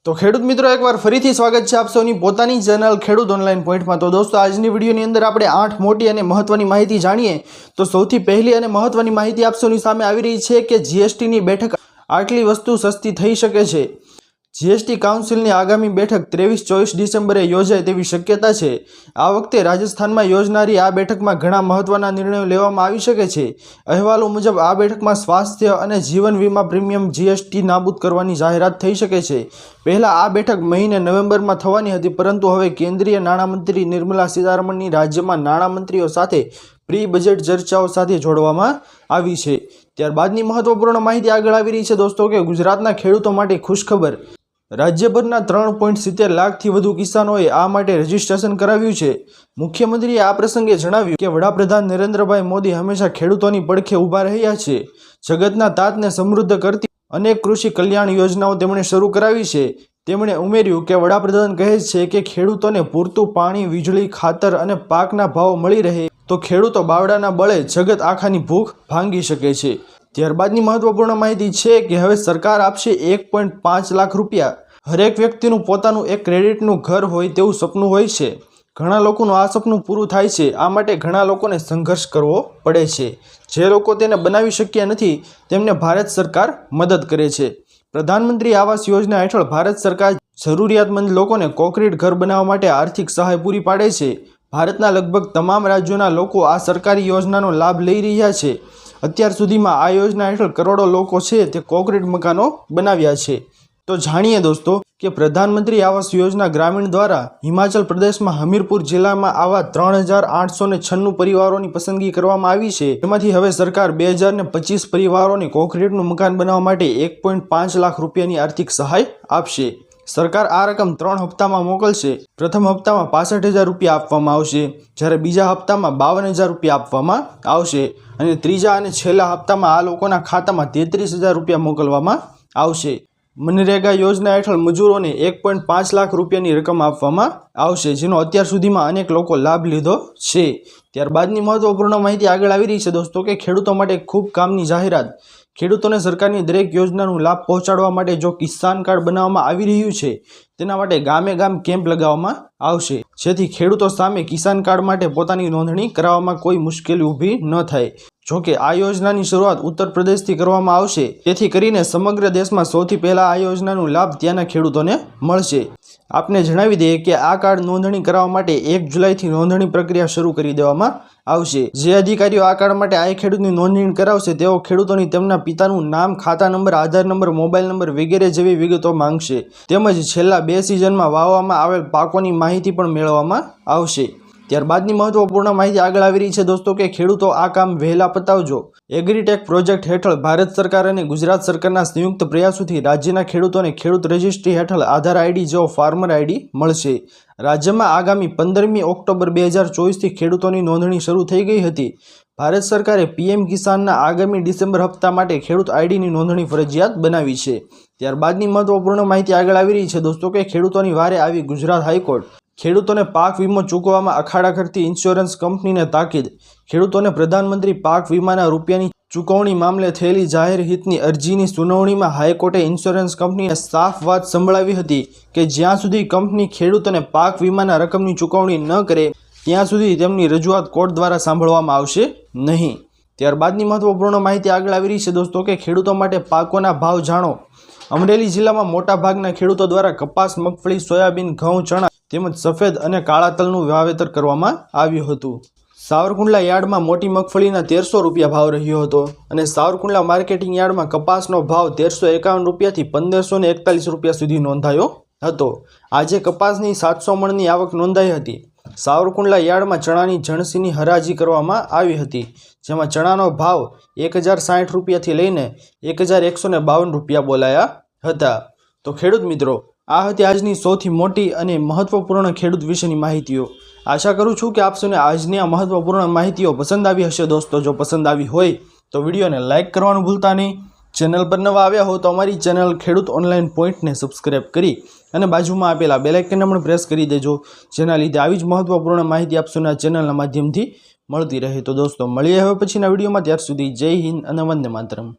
तो खेडूत मित्रों एक बार फरीथी स्वागत है आप सौनी पोतानी चेनल खेडूत ऑनलाइन पॉइंट में। तो दोस्तों आजनी विडियोनी अंदर आपणे 8 मोटी अने महत्वनी माहिती जाणीए। तो सौथी पहली अने महत्वनी माहिती आप सौनी सामे आवी रही छे के जीएसटी नी बैठक आटली वस्तु सस्ती थई शके छे। जीएसटी काउंसिलनी आगामी बैठक 23-24 डिसेम्बरे योजाय तेवी शक्यता छे। आ वखते राजस्थान में योजनारी आ बैठक में घणा महत्वना निर्णयो लेवामां आवी शके छे। अहेवालो मुजब आ बैठक में स्वास्थ्य अने जीवन वीमा प्रीमियम जीएसटी नाबूद करवानी जाहेरात थई शके छे। पहला आ बैठक महीने नवेम्बर में थवानी हती, परंतु हवे केंद्रीय नाणामंत्री निर्मला सीतारमणनी राज्यमां नाणामंत्रीओ साथे प्री बजेट चर्चाओं साथे जोड़वामां आवी छे। त्यारबादनी महत्वपूर्ण माहिती आगळ आवी रही छे दोस्तों के गुजरातना खेडूतो माटे खुशखबर। राज्यभરના 3.70 લાખથી વધુ કિસાનોએ આ માટે રજીસ્ટ્રેશન કરાવ્યું છે। મુખ્યમંત્રીએ આ પ્રસંગે જણાવ્યું કે વડાપ્રધાન નરેન્દ્રભાઈ મોદી હંમેશા ખેડૂતોની પડખે ઊભા રહ્યા છે। જગતના તાતને સમૃદ્ધ કરતી અનેક કૃષિ કલ્યાણ યોજનાઓ તેમણે શરૂ કરાવી છે। તેમણે ઉમેર્યું કે વડાપ્રધાન કહે છે કે ખેડૂતોને પૂરતું પાણી, વીજળી, ખાતર અને પાકના ભાવ મળી રહે તો ખેડૂતો બાવડાના બળે જગત આખાની ભૂખ ભાંગી શકે છે। ત્યારબાદની મહત્વપૂર્ણ માહિતી છે કે હવે સરકાર આપશે 1.5 લાખ રૂપિયા। હરેક વ્યક્તિનું પોતાનું એક ક્રેડિટનું ઘર હોય તેવું સપનું હોય છે। ઘણા લોકોનું આ સપનું પૂરું થાય છે। આ માટે ઘણા લોકોને સંઘર્ષ કરવો પડે છે। જે લોકો તેને બનાવી શક્યા નથી તેમને ભારત સરકાર મદદ કરે છે। પ્રધાનમંત્રી આવાસ યોજના હેઠળ ભારત સરકાર જરૂરિયાતમંદ લોકોને કોન્ક્રીટ ઘર બનાવવા માટે આર્થિક સહાય પૂરી પાડે છે। ભારતના લગભગ તમામ રાજ્યોના લોકો આ સરકારી યોજનાનો લાભ લઈ રહ્યા છે। અત્યાર સુધીમાં આ યોजना हेठળ करोड़ों लोग છે તે કોન્ક્રીટ મકાનો બનાવ્યા છે। તો જાણીએ દોસ્તો કે પ્રધાનમંત્રી આવાસ યોજના ગ્રામીણ દ્વારા હિમાચલ પ્રદેશમાં હમીરપુર જિલ્લામાં આવા 3896 પરિવારોની પસંદગી કરવામાં આવી છે। તેમાંથી હવે સરકાર 2025 પરિવારોને કોન્ક્રીટનું મકાન બનાવવા માટે 1.5 લાખ રૂપિયાની આર્થિક સહાય આપશે। सरकार आ रकम 3 हप्ता में मोकलशे। प्रथम हप्ता में 65,000 रुपया आपवामां आवशे, ज्यारे बीजा हप्ता में 52,000 रुपया आपवामां आवशे अने त्रीजा अने छेल्ला हप्ता में आ लोकोना खाता में 33,000 रुपया मोकलवामां आवशे। मनरेगा योजना हेठळ मजूरोने 1.5 लाख रूपियानी रकम आपवामां आवशे, जेनो अत्यार सुधीमां अनेक लोको लाभ लीधो छे। त्यारबादनी महत्वपूर्ण माहिती आगळ आवी रही छे दोस्तों के खेडूतो माटे खूब कामनी जाहेरात। खेडूतोने सरकारनी दरेक योजनानो लाभ पहोंचाडवा माटे जो किसान कार्ड बनाववामां आवी रह्युं छे तेना माटे गामे गाम केम्प लगाववामां आवशे, जेथी खेडूतो सामे किसान कार्ड माटे पोतानी नोंधणी कराववामां कोई मुश्केली ऊभी न थाय। जो कि आ योजनानी शरूआत उत्तर प्रदेशथी करवामां आवशे, जेथी करीने समग्र देशमां सौथी पहेला आ योजनानो लाभ त्याना खेडूतोने मळशे। आपने जणावी दઈએ કે આ કાર્ડ નોંધણી કરાવવા માટે 1 જુલાઈથી નોંધણી પ્રક્રિયા શરૂ કરી દેવામાં આવશે। જે અધિકારીઓ આ કાર્ડ માટે આ ખેડૂતની નોંધણી કરાવશે તેઓ ખેડૂતોની તેમના પિતાનું નામ, ખાતા નંબર, આધાર નંબર, મોબાઈલ નંબર વગેરે જેવી વિગતો માંગશે। તેમજ છેલ્લા 2 સિઝનમાં વાવવામાં આવેલ પાકોની માહિતી પણ મેળવવામાં આવશે। ત્યારબાદની મહત્વપૂર્ણ માહિતી આગળ આવી રહી છે દોસ્તો કે ખેડૂતો આ કામ વહેલા પતાવજો। એગ્રીટેક પ્રોજેક્ટ હેઠળ ભારત સરકાર અને ગુજરાત સરકારના સંયુક્ત પ્રયાસોથી રાજ્યના ખેડૂતોને ખેડૂત રજિસ્ટ્રી હેઠળ આધાર આઈડી જેવો ફાર્મર આઈડી મળશે। રાજ્યમાં આગામી 15મી ઓક્ટોબર 2024થી ખેડૂતોની નોંધણી શરૂ થઈ ગઈ હતી। ભારત સરકારે પીએમ કિસાનના આગામી ડિસેમ્બર હપ્તા માટે ખેડૂત આઈડીની નોંધણી ફરજિયાત બનાવી છે। ત્યારબાદની મહત્વપૂર્ણ માહિતી આગળ આવી રહી છે દોસ્તો કે ખેડૂતોની વારે આવી ગુજરાત હાઈકોર્ટ। ખેડૂતોને પાક વીમો ચૂકવવામાં અખાડા કરતી ઇન્સ્યોરન્સ કંપનીને તાકીદ। ખેડૂતોને પ્રધાનમંત્રી પાક વીમાના રૂપિયાની ચૂકવણી મામલે થયેલી જાહેર હિતની અરજીની સુનાવણીમાં હાઈકોર્ટે ઇન્સ્યોરન્સ કંપનીને સાફ વાત સંભળાવી હતી કે જ્યાં સુધી કંપની ખેડૂતોને પાક વીમાના રકમની ચૂકવણી ન કરે ત્યાં સુધી તેમની રજૂઆત કોર્ટ દ્વારા સાંભળવામાં આવશે નહીં। ત્યારબાદની મહત્વપૂર્ણ માહિતી આગળ આવી રહી છે દોસ્તો કે ખેડૂતો માટે પાકોના ભાવ જાણો। અમરેલી જિલ્લામાં મોટા ભાગના ખેડૂતો દ્વારા કપાસ, મગફળી, સોયાબીન, ઘઉં, ચણા તેમજ સફેદ અને કાળા તલનું વાવેતર કરવામાં આવ્યું હતું। સાવરકુંડલા યાર્ડમાં મોટી મગફળીના 1300 રૂપિયા ભાવ રહ્યો હતો અને સાવરકુંડલા માર્કેટિંગ યાર્ડમાં કપાસનો ભાવ 1351 રૂપિયાથી 1541 રૂપિયા સુધી નોંધાયો હતો। આજે કપાસની 700 મણની આવક નોંધાઈ હતી। સાવરકુંડલા યાર્ડમાં ચણાની જણસીની હરાજી કરવામાં આવી હતી, જેમાં ચણાનો ભાવ 1060 રૂપિયાથી લઈને 1152 રૂપિયા બોલાયા હતા। તો ખેડૂત મિત્રો, આ હતી આજની સૌથી મોટી અને મહત્વપૂર્ણ ખેડૂત વિશેની માહિતીઓ। આશા કરું છું કે આપ સૌને આજની આ મહત્વપૂર્ણ માહિતીઓ પસંદ આવી હશે દોસ્તો। જો પસંદ આવી હોય તો વિડીયોને લાઇક કરવાનું ભૂલતા નહીં। ચેનલ પર નવા આવ્યા હો તો અમારી ચેનલ ખેડૂત ઓનલાઈન પોઈન્ટને સબસ્ક્રાઈબ કરી અને બાજુમાં આપેલા બેલ આઇકનને પણ પ્રેસ કરી દેજો, જેના લીધે આવી જ મહત્વપૂર્ણ માહિતી આપ સૌને ચેનલના માધ્યમથી મળતી રહે। તો દોસ્તો મળીએ હવે પછીના વિડીયોમાં, ત્યાર સુધી જય હિન્દ અને વંદે માતરમ।